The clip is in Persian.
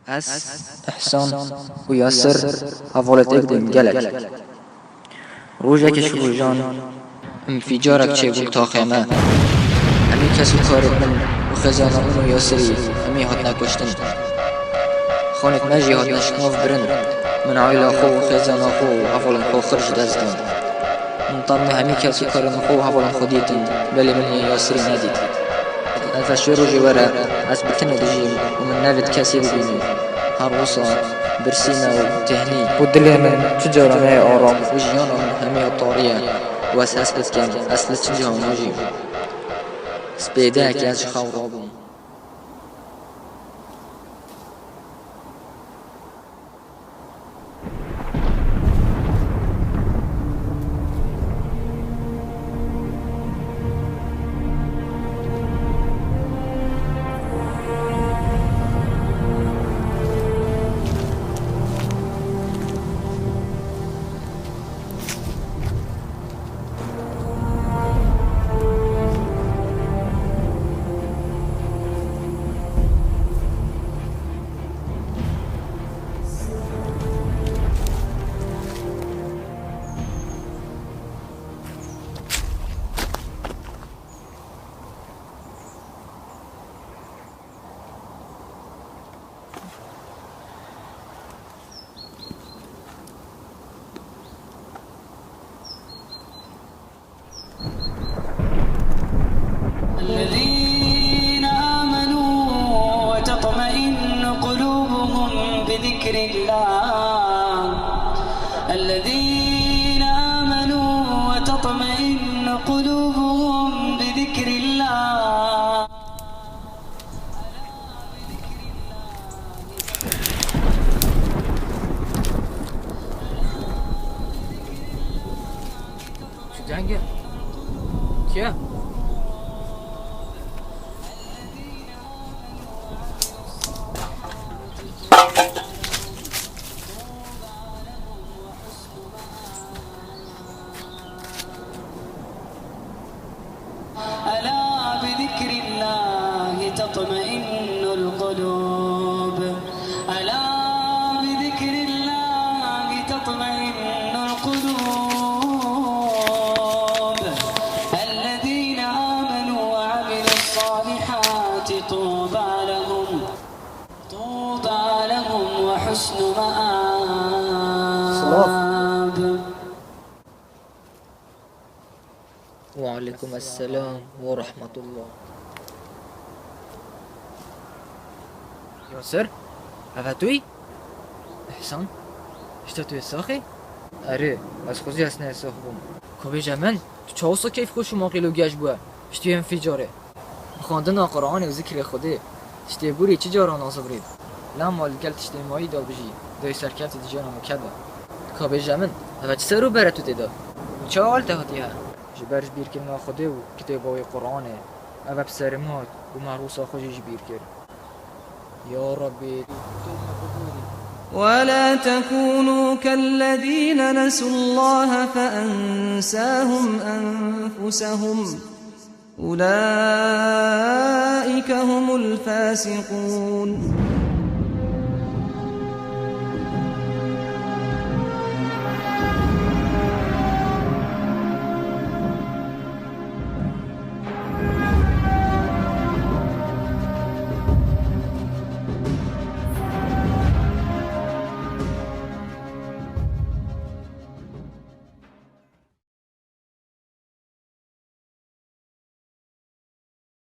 از احسان و یاسر حوالت اقدم گلک روزه که شروجان انفجارک چه گل تا خیمه امی کسو کارت من و خزانه من و یاسری امی هات نکشتن خانت مجی هات نشناف برن من عائله خو و خزانه خو و حوالن خو خرج دزدن من طبنا همی کسو کارن خو و حوالن خودیتن بلی من یاسری ندید الفشوی روزی وره از بکنه دجیم و من نوید کسی ببینیم هر وصا برسينا وتهني ودلي من تجارنا آرام وجيانا من همي الطارية واساس بسكن أصل تجاه ماجي سبيداك ياج خورابون الذين آمنوا وتطمئن قلوبهم بذكر الله الذين آمنوا وتطمئن قلوبهم بذكر الله شو جنگه؟ کیا؟ ألا بذكر الله تطمئن القلوب ألا بذكر الله تطمئن القلوب الذين آمنوا وعملوا الصالحات طوبى لهم وحسن مآب. وعليكم السلام ورحمة الله. ياسر هذا توي احسان اشتا توی ساخی؟ اره از خوزی هست ساخ بوم کبه جمن تو چاوسا کیف خوش ما قیلو گش بوه اشتی انفجاره خواندن قرآن و ذکر خوده اشتی بوری چی جاران آزا برید لما لگل تشتی مایی دا بجی دای سرکت دیجانا مکده کبه جمن هذا چه سر رو بره تو دیده چه حال تهاتی ها جبرش بیر که ناخده و کتابای قرآنه او بسر مات و معروس آخوشش بیر کرد یا ربی ولا تكونوا كالذين نسوا الله فأنساهم أنفسهم أولئك هم الفاسقون.